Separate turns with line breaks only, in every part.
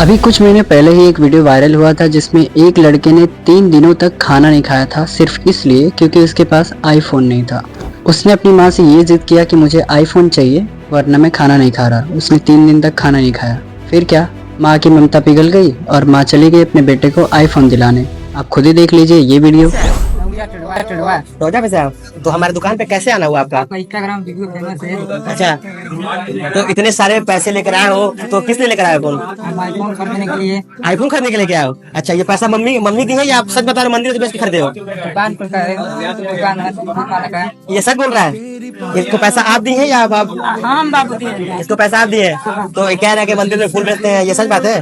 अभी कुछ महीने पहले ही एक वीडियो वायरल हुआ था जिसमें एक लड़के ने 3 दिनों तक खाना नहीं खाया था, सिर्फ इसलिए क्योंकि उसके पास आईफोन नहीं था। उसने अपनी माँ से ये जिद किया कि मुझे आईफोन चाहिए वरना मैं खाना नहीं खा रहा। उसने 3 दिन तक खाना नहीं खाया। फिर क्या, माँ की ममता पिघल गई और माँ चली गई अपने बेटे को आईफोन दिलाने। आप खुद ही देख लीजिए ये वीडियो।
रोजा पे से आप तो हमारे दुकान पे कैसे आना हुआ आपका?
इंस्टाग्राम वीडियो फेमस है।
अच्छा, तो इतने सारे पैसे लेकर आए हो तो किस लिए लेकर आए हो?
हम आईफोन खरीदने के लिए
आईफोन खरीदने के लिए क्या हो? अच्छा, ये पैसा मम्मी मम्मी दी है या आप सच बता रहे हो मंदिर से बेच के खरीदे हो?
दुकान पर दुकान का
ये सच बोल रहा है? इसको पैसा आप दी है या आप?
हम बाबू दिए
इसको पैसा आप दिए तो ये कह रहे हैं कि मंदिर में फूल बेचते हैं, ये सच बात है?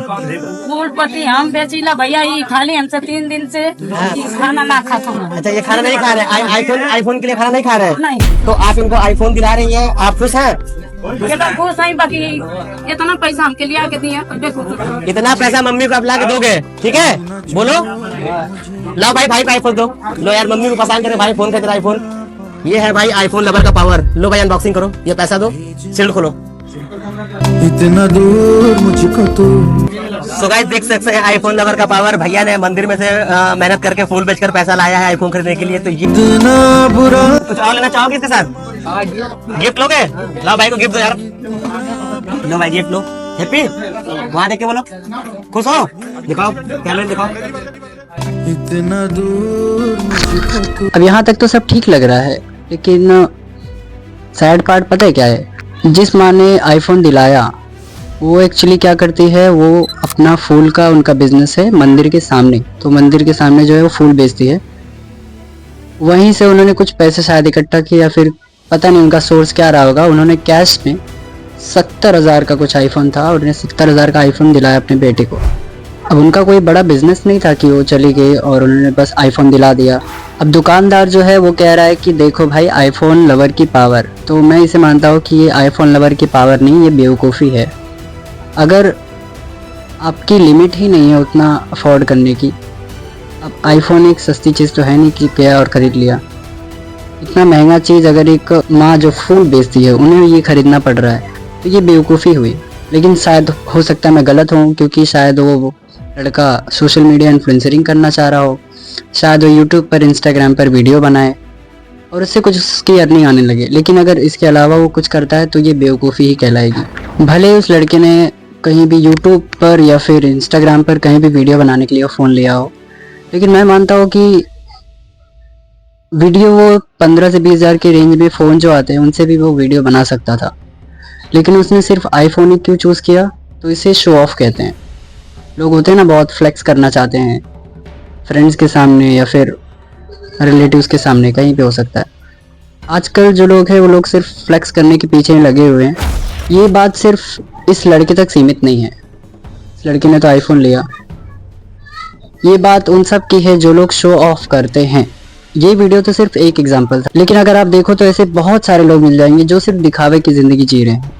फूल पत्ती हम बेचीला भैया, ये खाली हमसे 3 दिन से खाना ना खाता हूँ।
अच्छा, ये खाना नहीं खा रहे? आईफोन के लिए खाना नहीं खा रहे?
नहीं।
तो आप इनको आईफोन दिला रही हैं, आप खुश हैं?
ये तो खुश नहीं, बाकी इतना पैसा हमके लिए आके दिया।
इतना पैसा मम्मी को आप ला के दोगे? ठीक है, बोलो। लाओ भाई का आईफोन दो। लो यार, मम्मी को पसंद करे भाई, फोन खरीद आईफोन। ये है भाई आईफोन लवर का पावर। लो भाई, अनबॉक्सिंग करो, ये पैसा दो, शील्ड खोलो।
इतना दूर मुझको तू।
सो गाइस, देख सकते हैं आईफोन लवर का पावर। भैया ने मंदिर में से मेहनत करके फूल बेचकर पैसा लाया है आईफोन खरीदने के लिए। तो ये
इतना बुरा।
कुछ और लेना चाहोगे इसके साथ? गिफ्ट लोगे? लाओ भाई को गिफ्ट दो यार। लो भाई, गिफ्ट लो। हैप्पी वहाँ देख के बोलो खुश हो। दिखाओ, कैमरे दिखाओ।
इतना दूर मुझको तू।
अब यहाँ तक तो सब ठीक लग रहा है, लेकिन सैड पार्ट पता है क्या है? जिस माँ ने आईफोन दिलाया वो एक्चुअली क्या करती है, वो अपना फूल का उनका बिजनेस है मंदिर के सामने। तो मंदिर के सामने जो है वो फूल बेचती है। वहीं से उन्होंने कुछ पैसे शायद इकट्ठा किया, फिर पता नहीं उनका सोर्स क्या रहा होगा। उन्होंने कैश में 70,000 का कुछ आईफोन था और उन्हें 70,000 का आईफोन दिलाया अपने बेटे को। अब उनका कोई बड़ा बिजनेस नहीं था कि वो चली गई और उन्होंने बस आईफोन दिला दिया। अब दुकानदार जो है वो कह रहा है कि देखो भाई, आईफोन लवर की पावर। तो मैं इसे मानता हूँ कि ये आईफोन लवर की पावर नहीं, ये बेवकूफ़ी है। अगर आपकी लिमिट ही नहीं है उतना अफोर्ड करने की, अब आईफोन एक सस्ती चीज़ तो है नहीं कि गया और ख़रीद लिया। इतना महंगा चीज़ अगर एक माँ जो फूल बेचती है उन्हें ये ख़रीदना पड़ रहा है तो ये बेवकूफ़ी हुई। लेकिन शायद हो सकता है मैं गलत हूँ, क्योंकि शायद वो लड़का सोशल मीडिया इन्फ्लुएंसरिंग करना चाह रहा हो। शायद वो यूट्यूब पर, इंस्टाग्राम पर वीडियो बनाए और उससे कुछ उसकी अर्निंग आने लगे। लेकिन अगर इसके अलावा वो कुछ करता है तो ये बेवकूफ़ी ही कहलाएगी। भले ही उस लड़के ने कहीं भी यूट्यूब पर या फिर इंस्टाग्राम पर कहीं भी वीडियो बनाने के लिए फ़ोन लिया हो, लेकिन मैं मानता हूँ कि वीडियो वो 15 से 20 हज़ार के रेंज में फ़ोन जो आते हैं उनसे भी वो वीडियो बना सकता था। लेकिन उसने सिर्फ आईफोन ही क्यों चूज़ किया? तो इसे शो ऑफ कहते हैं। लोग होते हैं ना, बहुत फ्लेक्स करना चाहते हैं फ्रेंड्स के सामने या फिर रिलेटिव्स के सामने, कहीं पे हो सकता है। आजकल जो लोग हैं वो लोग सिर्फ फ्लेक्स करने के पीछे ही लगे हुए हैं। ये बात सिर्फ इस लड़के तक सीमित नहीं है। इस लड़के ने तो आईफोन लिया। ये बात उन सब की है जो लोग शो ऑफ करते हैं। ये वीडियो तो सिर्फ एक एग्जांपल था, लेकिन अगर आप देखो तो ऐसे बहुत सारे लोग मिल जाएंगे जो सिर्फ दिखावे की ज़िंदगी जी रहे हैं।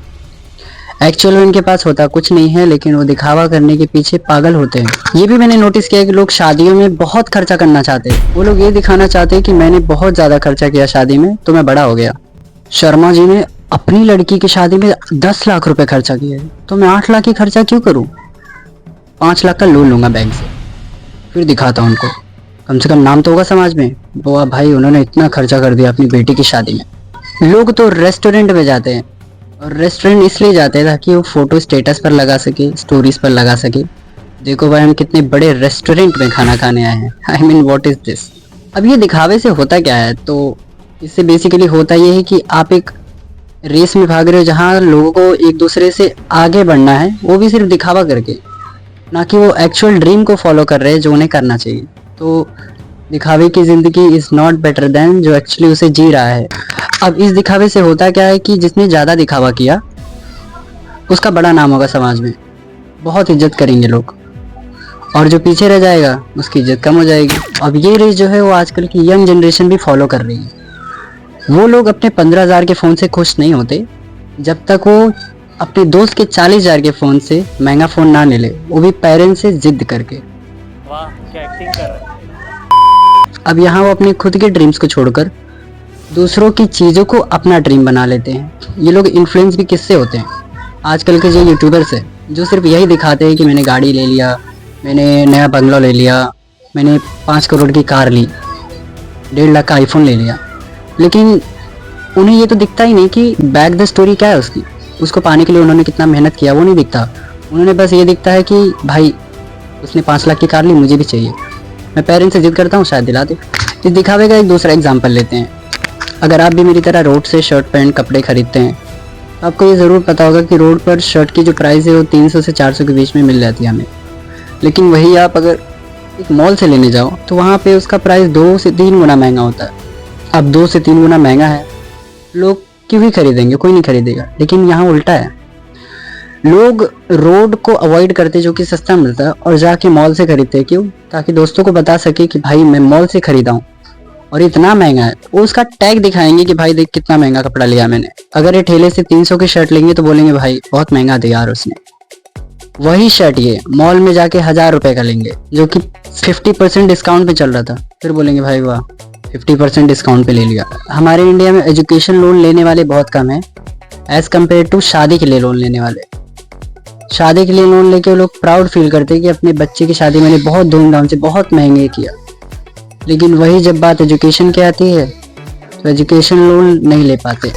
एक्चुअल में इनके पास होता कुछ नहीं है, लेकिन वो दिखावा करने के पीछे पागल होते हैं। ये भी मैंने नोटिस किया कि लोग शादियों में बहुत खर्चा करना चाहते हैं। वो लोग ये दिखाना चाहते हैं कि मैंने बहुत ज़्यादा खर्चा किया शादी में तो मैं बड़ा हो गया। शर्मा जी ने अपनी लड़की की शादी में 10 लाख रुपए खर्चा किया है, तो मैं 8 लाख की खर्चा क्यों करूँ? 5 लाख का लोन लूंगा बैंक से, फिर दिखाता हूँ उनको। कम से कम नाम तो होगा समाज में, वाह भाई उन्होंने इतना खर्चा कर दिया अपनी बेटी की शादी में। लोग तो रेस्टोरेंट में जाते हैं, और रेस्टोरेंट इसलिए जाते हैं ताकि वो फोटो स्टेटस पर लगा सके, स्टोरीज पर लगा सके, देखो भाई हम कितने बड़े रेस्टोरेंट में खाना खाने आए हैं। I mean what is this? अब ये दिखावे से होता क्या है? तो इससे बेसिकली होता ये है कि आप एक रेस में भाग रहे हो जहाँ लोगों को एक दूसरे से आगे बढ़ना है, वो भी सिर्फ दिखावा करके, ना कि वो एक्चुअल ड्रीम को फॉलो कर रहे हैं जो उन्हें करना चाहिए। तो दिखावे की ज़िंदगी इज़ नॉट बेटर देन जो एक्चुअली उसे जी रहा है। अब इस दिखावे से होता क्या है कि जिसने ज़्यादा दिखावा किया उसका बड़ा नाम होगा समाज में, बहुत इज्जत करेंगे लोग, और जो पीछे रह जाएगा उसकी इज्जत कम हो जाएगी। अब ये रेस जो है वो आजकल की यंग जनरेशन भी फॉलो कर रही है। वो लोग अपने 15,000 के फ़ोन से खुश नहीं होते जब तक वो अपने दोस्त के 40,000 के फ़ोन से महंगा फ़ोन ना ले ले, वो भी पेरेंट्स से जिद करके।
वाह, क्या एक्टिंग कर रहा है।
अब यहाँ वो अपने खुद के ड्रीम्स को छोड़कर दूसरों की चीज़ों को अपना ड्रीम बना लेते हैं। ये लोग इन्फ्लुएंस भी किससे होते हैं? आजकल के जो यूट्यूबर्स हैं जो सिर्फ यही दिखाते हैं कि मैंने गाड़ी ले लिया, मैंने नया बंगला ले लिया, मैंने 5 करोड़ की कार ली, 1.5 लाख का आईफोन ले लिया, लेकिन उन्हें ये तो दिखता ही नहीं कि बैक द स्टोरी क्या है उसकी, उसको पाने के लिए उन्होंने कितना मेहनत किया वो नहीं दिखता। उन्होंने बस ये दिखता है कि भाई उसने 5 लाख की कार ली, मुझे भी चाहिए, मैं पेरेंट्स से जिद करता हूँ शायद दिला दे। इस दिखावे का एक दूसरा एग्जाम्पल लेते हैं। अगर आप भी मेरी तरह रोड से शर्ट पैंट कपड़े खरीदते हैं तो आपको ये ज़रूर पता होगा कि रोड पर शर्ट की जो प्राइस है वो 300 से 400 के बीच में मिल जाती है हमें। लेकिन वही आप अगर एक मॉल से लेने जाओ तो वहाँ पे उसका प्राइस 2 से 3 गुना महंगा होता है। अब 2 से 3 गुना महंगा है, लोग क्यों ही खरीदेंगे, कोई नहीं खरीदेगा। लेकिन यहाँ उल्टा है, लोग रोड को अवॉइड करते जो कि सस्ता मिलता है और जाके मॉल से खरीदते। क्यों? ताकि दोस्तों को बता सके कि भाई मैं मॉल से खरीदा हूँ और इतना महंगा है। वो उसका टैग दिखाएंगे कि भाई देख कितना महंगा कपड़ा लिया मैंने। अगर ये ठेले से 300 की शर्ट लेंगे तो बोलेंगे भाई बहुत महंगा दिया यार उसने। वही शर्ट ये मॉल में जाके 1000 रुपए का लेंगे जो कि 50% डिस्काउंट पे चल रहा था, फिर बोलेंगे भाई वाह 50% डिस्काउंट पे ले लिया। हमारे इंडिया में एजुकेशन लोन लेने वाले बहुत कम है एज कम्पेयर टू शादी के लिए लोन लेने वाले। शादी के लिए लोन लेके वो लोग प्राउड फील करते हैं कि अपने बच्चे की शादी मैंने बहुत धूमधाम से बहुत महंगे किया। लेकिन वही जब बात एजुकेशन की आती है तो एजुकेशन लोन नहीं ले पाते।